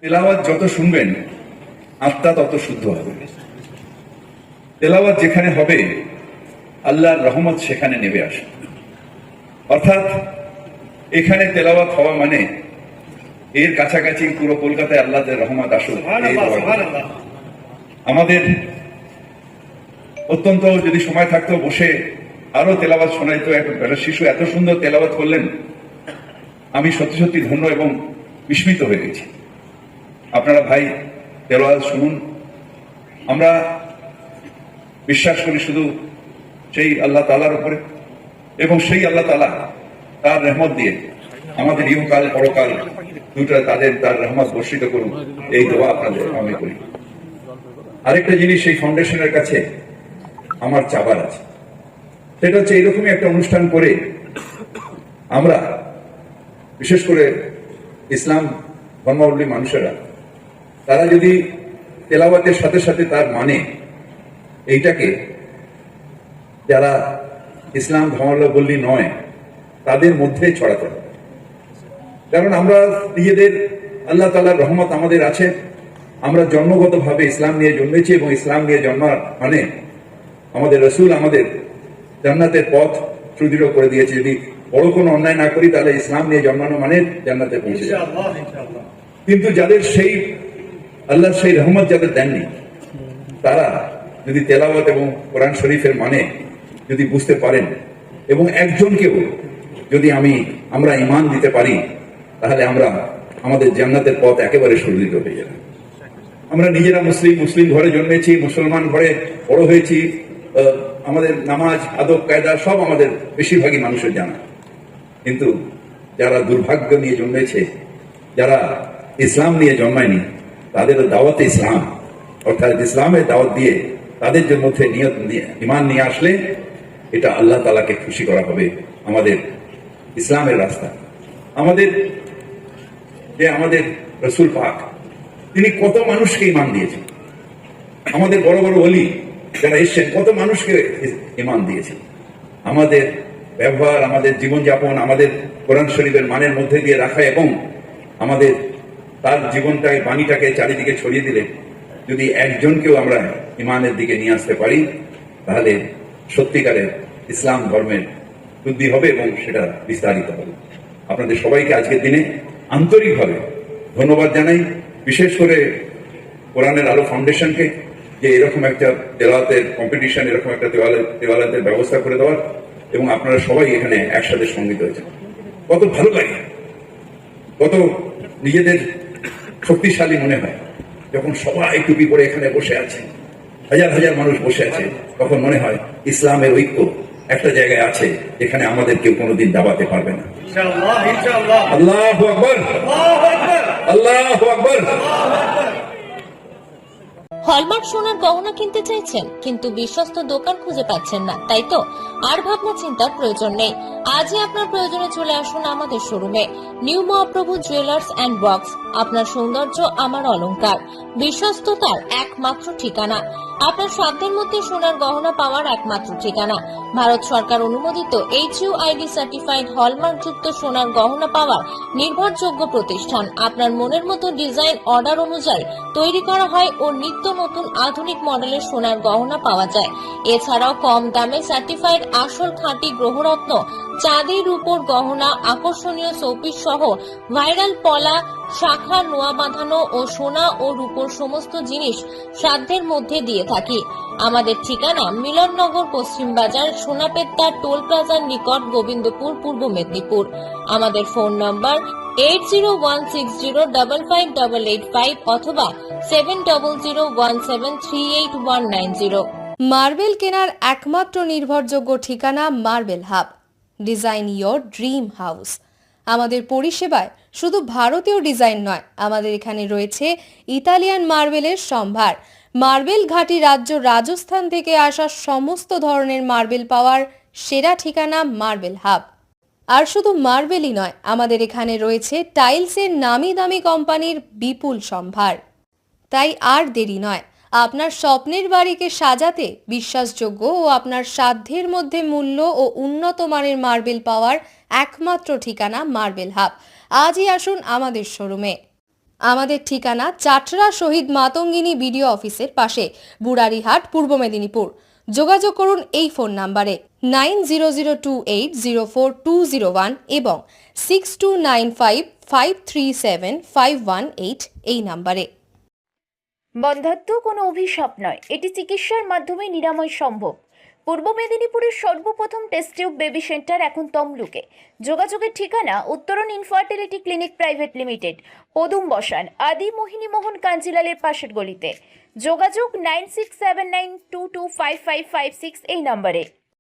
তেলাওয়াত যত শুনবেন আত্মা তত শুদ্ধ হবে। তেলাওয়াত যেখানে হবে আল্লাহর রহমত সেখানে নেমে আসে। অর্থাৎ এখানে তেলাওয়াত হওয়া মানে এর কাছাকাছি পুরো কলকাতায় আল্লাহর রহমত আসুক। আমাদের অত্যন্ত যদি সময় থাকতো বসে আরো তেলাওয়াত শোনাইতো। একটা শিশু এত সুন্দর তেলাওয়াত করলেন, আমি সত্যি সত্যি ধন্য এবং বিস্মিত হয়ে গেছি। আপনারা ভাই তেলাওয়াত শুনুন। আমরা বিশ্বাস করি শুধু সেই আল্লাহ তাআলার উপরে, এবং সেই আল্লাহ তাআলা তার রহমত দিয়ে আমাদের ইহকাল পরকাল দুটা তার রহমত বর্ষিত করুন, এই দোয়া আপনাদের আমি করি। আরেকটা জিনিস এই ফাউন্ডেশনের কাছে আমার চাবার আছে, সেটা হচ্ছে এইরকমই একটা অনুষ্ঠান করে আমরা বিশেষ করে ইসলাম ধর্মাবলম্বী মানুষেরা তারা যদি তেলাওয়াতের সাথে সাথে তার মানে এইটাকে যারা ইসলাম ধর্মাবলম্বী নয় তাদের মধ্যে ছড়াতে হবে। কারণ আমরা নিজেদের আল্লাহ তাআলার রহমত আমাদের আছে, আমরা জন্মগতভাবে ইসলাম নিয়ে জন্মেছি এবং ইসলাম নিয়ে জন্মার মানে আমাদের রসুল আমাদের জান্নাতের পথ সুদৃঢ় করে দিয়েছে। যদি বড় কোনো অন্যায় না করি তাহলে ইসলাম নিয়ে জন্মানো মানে জান্নাতে পৌঁছে যাবে। কিন্তু যাদের সেই আল্লাহ সেই রহমত যাদের দেননি, তারা যদি তেলাওয়াত এবং কোরআন শরীফের মানে যদি বুঝতে পারেন এবং একজনকেও যদি আমরা ঈমান দিতে পারি, তাহলে আমরা আমাদের জান্নাতের পথ একেবারে সুদৃঢ় হয়ে যাবে। আমরা নিজেরা মুসলিম ঘরে জন্মেছি, মুসলমান ঘরে বড় হয়েছি, আমাদের নামাজ আদব কায়দা সব আমাদের বেশিরভাগই মানুষের জানা। কিন্তু যারা দুর্ভাগ্য নিয়ে জন্মেছে, যারা ইসলাম নিয়ে জন্মায়নি, তাদের দাওয়াতে ইসলাম অর্থাৎ ইসলামের দাওয়াত দিয়ে তাদের মধ্যে ঈমান নিয়ে আসলে এটা আল্লাহ তাআলাকে খুশি করা হবে। আমাদের ইসলামের রাস্তা, আমাদের রসুল পাক তিনি কত মানুষকে ঈমান দিয়েছেন। আমাদের বড় বড় ওলি যারা এসছেন কত মানুষকে ঈমান দিয়েছেন। আমাদের ব্যবহার, আমাদের জীবনযাপন, আমাদের কোরআন শরীফের মানের মধ্যে দিয়ে রাখা এবং আমাদের তার জীবনটাকে বাণীটাকে চারিদিকে ছড়িয়ে দিলে যদি একজনকেও আমরা ঈমানের দিকে নিয়ে আসতে পারি, তাহলে সত্যিকারের ইসলাম ধর্মের বৃদ্ধি হবে এবং সেটা বিস্তারিত হবে। আপনাদের সবাইকে আজকের দিনে আন্তরিকভাবে ধন্যবাদ জানাই, বিশেষ করে কোরআনের আলো ফাউন্ডেশনকে যে এরকম একটা তেলাওয়াতের কম্পিটিশন, এরকম একটা তেলাওয়াতের ব্যবস্থা করে দেওয়ার, এবং আপনারা সবাই এখানে একসাথে সঙ্গীত হয়েছেন। কত ভালো লাগে, কত নিজেদের শক্তিশালী মনে হয় যখন সবাই টুপি পরে এখানে বসে আছে, হাজার হাজার মানুষ বসে আছে, তখন মনে হয় ইসলামের ঐক্য একটা জায়গায় আছে যেখানে আমাদের কেউ কোনোদিন দাবাতে পারবে না। আল্লাহু আকবার, আল্লাহু আকবার। হলমার্ক সোনার গহনা কিনতে চাইছেন কিন্তু বিশ্বস্ত দোকান খুঁজে পাচ্ছেন না, তাই তো? আর ভাবনা চিন্তার প্রয়োজন নেই। আজই আপনার প্রয়োজনে চলে আসুন আমাদের শোরুমে। New Mahaprabhu jewellers and works, আপনার সৌন্দর্য আমার অলংকার, বিশ্বস্ততার একমাত্র ঠিকানা, আপনার সাধ্যের মধ্যে সোনার গহনা পাওয়ার একমাত্র ঠিকানা। ভারত সরকার অনুমোদিত HUID সার্টিফাইড হলমার্ক যুক্ত সোনার গহনা পাওয়ার নির্ভরযোগ্য প্রতিষ্ঠান। আপনার মনের মতো ডিজাইন অর্ডার অনুযায়ী তৈরি করা হয় ও নিত্য নতুন আধুনিক মডেলের সোনার গহনা পাওয়া যায়। এছাড়াও কম দামে সার্টিফাইড আসল খাঁটি গ্রহরত্ন, চাঁদি রূপোর গহনা, আকর্ষণীয় শোপিস সহ ভাইরাল পলা, শাখা, নোয়া বাঁধানো ও সোনা ও রূপোর সমস্ত জিনিস সাধ্যের মধ্যে দিয়ে থাকি। আমাদের ঠিকানা মিলননগর, পশ্চিম বাজার, সোনাপেত্তা টোল প্লাজার নিকট, গোবিন্দপুর, পূর্ব মেদিনীপুর। আমাদের ফোন নম্বর 8016055885 অথবা 7001738190। মার্বেল কেনার একমাত্র নির্ভরযোগ্য ঠিকানা marble hub. Design your dream house. আমাদের পরিষেবায় শুধু ভারতীয় ডিজাইন নয়, আমাদের এখানে রয়েছে ইতালিয়ান মার্বেলের সম্ভার। মার্বেল ঘাঁটি রাজ্য রাজস্থান থেকে আসা সমস্ত ধরনের মার্বেল পাওয়ার সেরা ঠিকানা মার্বেল হাব। আর শুধু মার্বেলই নয়, আমাদের এখানে রয়েছে টাইলসের নামি দামি কোম্পানির বিপুল সম্ভার। তাই আর দেরি নয়, আপনার স্বপ্নের বাড়িকে সাজাতে বিশ্বাসযোগ্য ও আপনার সাধ্যের মধ্যে মূল্য ও উন্নত মানের মার্বেল পাওয়ার একমাত্র ঠিকানা মার্বেল হাব। আজই আসুন আমাদের শোরুমে। আমাদের ঠিকানা চাটরা শহীদ মাতঙ্গিনী বিডিও অফিসের পাশে, বুড়ারিহাট, পূর্ব মেদিনীপুর। যোগাযোগ করুন এই ফোন নাম্বারে 9002804201 এবং 6295537518 এই নাম্বারে। বন্ধ্যাত্ব কোনো অভিশাপ নয়, এটি চিকিৎসার মাধ্যমে নিরাময় সম্ভব। পূর্ব মেদিনীপুরের সর্বপ্রথম টেস্ট টিউব বেবি সেন্টার এখন তমলুকে। যোগাযোগের ঠিকানা উত্তরণ ইনফার্টিলিটি ক্লিনিক প্রাইভেট লিমিটেড, পদুম বসান, আদি মোহিনী মোহন কাঞ্জিলালের পাশের গলিতে। যোগাযোগ 9679225556 এই নম্বরে।